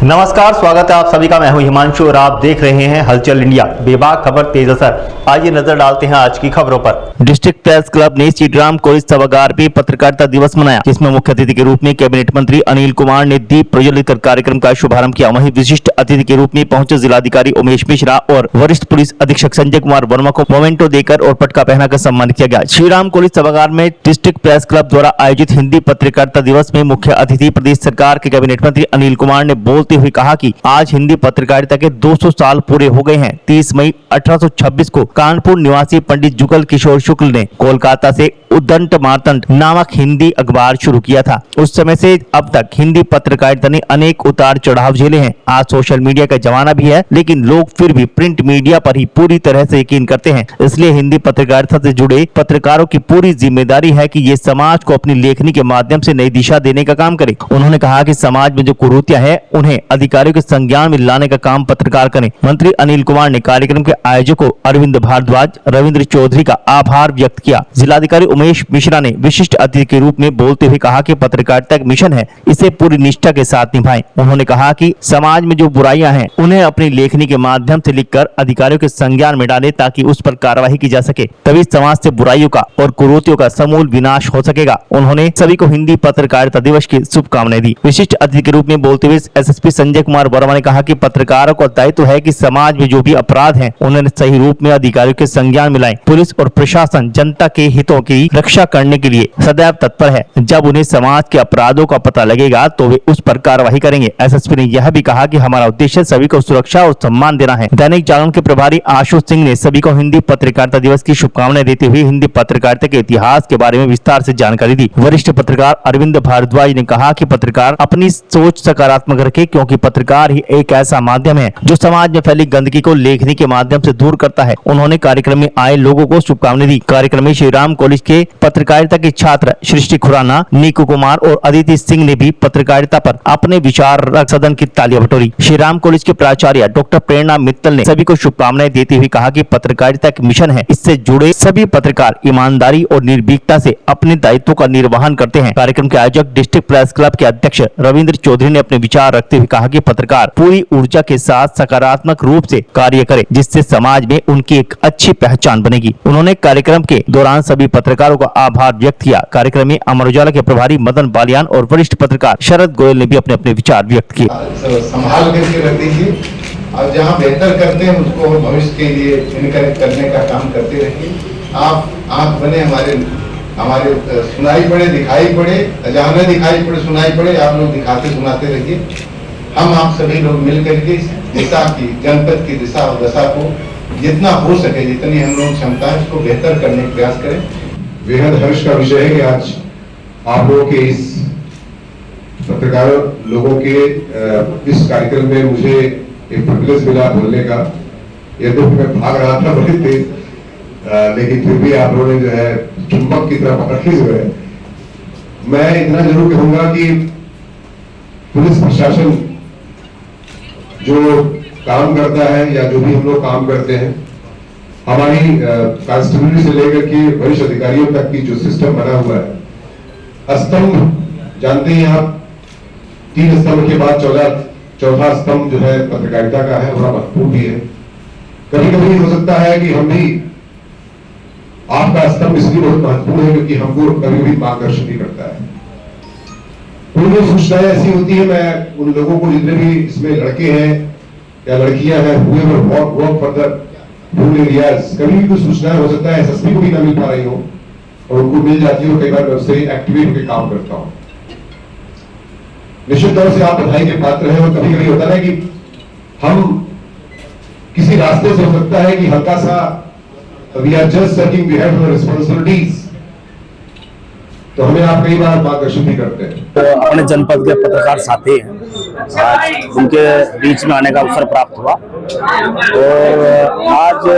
नमस्कार, स्वागत है आप सभी का। मैं हूं हिमांशु और आप देख रहे हैं हलचल इंडिया, बेबाक खबर तेज असर। आइए नजर डालते हैं आज की खबरों पर। डिस्ट्रिक्ट प्रेस क्लब ने श्रीराम कॉलेज सभागार में पत्रकारिता दिवस मनाया, जिसमें मुख्य अतिथि के रूप में कैबिनेट मंत्री अनिल कुमार ने दीप प्रज्वलित कर कार्यक्रम का शुभारंभ किया। वहीं विशिष्ट अतिथि के रूप में पहुंचे जिलाधिकारी उमेश मिश्रा और वरिष्ठ पुलिस अधीक्षक संजय कुमार वर्मा को मोमेंटो देकर और पटका पहनाकर सम्मानित किया गया। श्रीराम कॉलेज सभागार में डिस्ट्रिक्ट प्रेस क्लब द्वारा आयोजित हिंदी पत्रकारिता दिवस में मुख्य अतिथि प्रदेश सरकार के कैबिनेट मंत्री अनिल कुमार ने बोलते हुए कहा कि आज हिंदी पत्रकारिता के 200 साल पूरे हो गए हैं। 30 मई 1826 को कानपुर निवासी पंडित जुगल किशोर शुक्ल ने कोलकाता से उद्दंड मार्तंड नामक हिंदी अखबार शुरू किया था। उस समय से अब तक हिंदी पत्रकारिता ने अनेक उतार चढ़ाव झेले हैं। आज सोशल मीडिया का जमाना भी है, लेकिन लोग फिर भी प्रिंट मीडिया पर ही पूरी तरह से यकीन करते हैं। इसलिए हिंदी पत्रकारिता से जुड़े पत्रकारों की पूरी जिम्मेदारी है कि ये समाज को अपनी लेखनी के माध्यम से नई दिशा देने का काम करे। उन्होंने कहा कि समाज में जो कुरीतियां हैं उन्हें अधिकारियों के संज्ञान में लाने का काम पत्रकार करें। मंत्री अनिल कुमार ने कार्यक्रम के आयोजकों अरविंद भारद्वाज, रविंद्र चौधरी का आभार व्यक्त किया। जिलाधिकारी उमेश मिश्रा ने विशिष्ट अतिथि के रूप में बोलते हुए कहा कि पत्रकारिता एक मिशन है, इसे पूरी निष्ठा के साथ निभाएं। उन्होंने कहा कि समाज में जो बुराइयां हैं उन्हें अपनी लेखनी के माध्यम से लिखकर अधिकारियों के संज्ञान में डालें, ताकि उस पर कार्रवाई की जा सके। तभी समाज से बुराइयों का और कुरीतियों का समूल विनाश हो सकेगा। उन्होंने सभी को हिंदी पत्रकारिता दिवस की शुभकामनाएं दी। विशिष्ट अतिथि के रूप में बोलते हुए एसएसपी संजय कुमार वर्मा ने कहा कि पत्रकारों का दायित्व है कि समाज में जो भी अपराध हैं उन्हें सही रूप में अधिकारियों के संज्ञान में लाएं। पुलिस और प्रशासन जनता के हितों की रक्षा करने के लिए सदैव तत्पर है। जब उन्हें समाज के अपराधों का पता लगेगा तो वे उस पर कार्रवाई करेंगे। एसएसपी ने यह भी कहा कि हमारा उद्देश्य सभी को सुरक्षा और सम्मान देना है। दैनिक जागरण के प्रभारी आशुष सिंह ने सभी को हिंदी पत्रकारिता दिवस की शुभकामनाएं देते हुए हिंदी पत्रकारिता के इतिहास के बारे में विस्तार से जानकारी दी। वरिष्ठ पत्रकार अरविंद भारद्वाज ने कहा कि पत्रकार अपनी सोच सकारात्मक रखे, क्योंकि पत्रकार ही एक ऐसा माध्यम है जो समाज में फैली गंदगी को लेखनी के माध्यम से दूर करता है। उन्होंने कार्यक्रम में आए लोगों को शुभकामनाएं दी। कार्यक्रम में श्रीराम कॉलेज के पत्रकारिता के छात्र सृष्टि खुराना, नीकू कुमार और अदिति सिंह ने भी पत्रकारिता पर अपने विचार रख सदन की तालियां बटोरी। श्रीराम कॉलेज के प्राचार्य डॉक्टर प्रेरणा मित्तल ने सभी को शुभकामनाएं देते हुए कहा कि पत्रकारिता एक मिशन है, इससे जुड़े सभी पत्रकार ईमानदारी और निर्भीकता से अपने दायित्वों का निर्वहन करते हैं। कार्यक्रम के आयोजक डिस्ट्रिक्ट प्रेस क्लब के अध्यक्ष रविंद्र चौधरी ने अपने विचार रखते हुए कहा कि पत्रकार पूरी ऊर्जा के साथ सकारात्मक रूप से कार्य करे, जिससे समाज में उनकी एक अच्छी पहचान बनेगी। उन्होंने कार्यक्रम के दौरान सभी पत्रकारों का आभार व्यक्त किया। कार्यक्रम में अमर उजाला के प्रभारी मदन बालियान और वरिष्ठ पत्रकार शरद गोयल ने भी अपने अपने विचार व्यक्त किए। संभाल करके रख दीजिए और जहाँ बेहतर करते हैं उसको भविष्य के लिए इनकरेज करने का काम करते रहिए। आप आंख बने हमारे सुनाई पड़े, दिखाई पड़े, जहाँ न दिखाई पड़े सुनाई पड़े, आप लोग दिखाते सुनाते रहिए। हम आप सभी लोग मिल करके दिशा की, जनपद की दिशा और दशा को जितना हो सके, जितनी हम लोग क्षमता है उसको बेहतर करने का प्रयास करें। बेहद हर्ष का विषय है कि आज आप लोगों के इस पत्रकार लोगों के इस कार्यक्रम में मुझे एक प्रिविलेज मिला बोलने का। ये तो मैं भाग रहा था बड़ी तेज, लेकिन फिर भी आप लोगों ने जो है चुंबक की तरह पकड़ के जो है, मैं इतना जरूर कहूंगा कि पुलिस प्रशासन जो काम करता है या जो भी हम लोग काम करते हैं, हमारी कांस्टेबलरी से लेकर के वरिष्ठ अधिकारियों तक की जो सिस्टम बना हुआ है, स्तंभ जानते हैं आप, 3 स्तंभ के बाद चौथा स्तंभ जो है पत्रकारिता का है, बड़ा महत्वपूर्ण भी है। कभी कभी हो सकता है कि हम भी, आपका स्तंभ इसलिए बहुत महत्वपूर्ण है क्योंकि हमको कभी भी मार्गदर्शन भी करता है। कोई सूचनाएं ऐसी होती है, मैं उन लोगों को, जितने भी इसमें लड़के हैं या लड़कियां हैं, work for the rural areas, कभी भी कोई सूचना हो सकता है एसएसपी को भी ना मिल पा रही हो और उनको मिल जाती हो, कई बार मैं उससे एक्टिवेट होकर काम करता हूं। निश्चित तौर से आप बधाई के पात्र हैं। और कभी कभी होता है कि हम किसी रास्ते से, हो सकता है कि हल्का सा we are just searching we have the responsibilities, तो हमें आप कई बार मार्गदर्शन भी करते हैं। तो अपने जनपद के पत्रकार साथी हैं, आज उनके बीच में आने का अवसर प्राप्त हुआ। और आज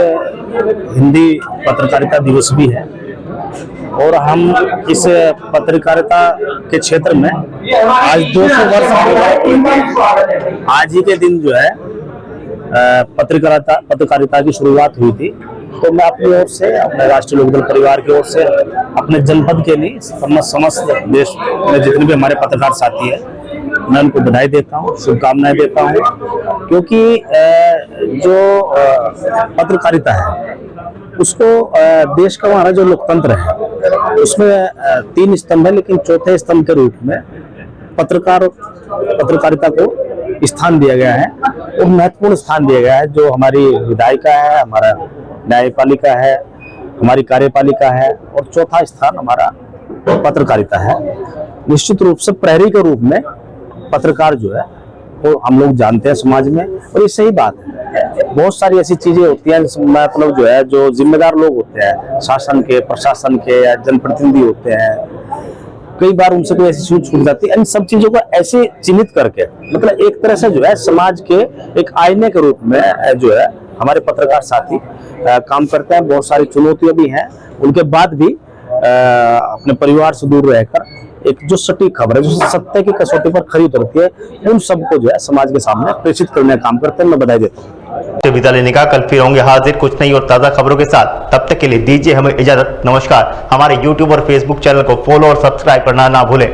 हिंदी पत्रकारिता दिवस भी है और हम इस पत्रकारिता के क्षेत्र में आज 200 वर्ष आज ही के दिन जो है पत्रकारिता की शुरुआत हुई थी। तो मैं अपनी ओर से, अपने राष्ट्रीय लोकदल परिवार की ओर से, अपने जनपद के लिए समस्त देश में जितने भी हमारे पत्रकार साथी है मैं उनको बधाई देता हूँ, शुभकामनाएं देता हूँ, क्योंकि जो पत्रकारिता है उसको देश का हमारा जो लोकतंत्र है उसमें 3 स्तंभ है, लेकिन चौथे स्तंभ के रूप में पत्रकारिता को स्थान दिया गया है और महत्वपूर्ण स्थान दिया गया है। जो हमारी विधायिका है, हमारा न्यायपालिका है, हमारी कार्यपालिका है और चौथा स्थान हमारा पत्रकारिता है। निश्चित रूप से प्रहरी के रूप में पत्रकार जो है वो हम लोग जानते हैं समाज में, और ये सही बात है। बहुत सारी ऐसी चीजें होती हैं, मतलब जो है जो जिम्मेदार लोग होते हैं शासन के, प्रशासन के या जनप्रतिनिधि होते हैं, कई बार उनसे कोई ऐसी चीज छूट जाती है। इन सब चीजों को ऐसे चिन्हित करके मतलब एक तरह से जो है समाज के एक आईने के रूप में जो है हमारे पत्रकार साथी काम करते हैं। बहुत सारी चुनौतियां भी हैं, उनके बाद भी अपने परिवार से दूर रहकर एक जो सटीक खबर है, जो सत्य की कसौटी पर खरी उतरती है, उन सबको जो है समाज के सामने प्रेषित करने का काम करते हैं। मैं बधाई देता हूँ। विदा लेने का कल फिर होंगे हाजिर कुछ नई और ताज़ा खबरों के साथ। तब तक के लिए दीजिए हमें इजाजत। नमस्कार। हमारे YouTube और Facebook चैनल को फॉलो और सब्सक्राइब करना ना भूलें।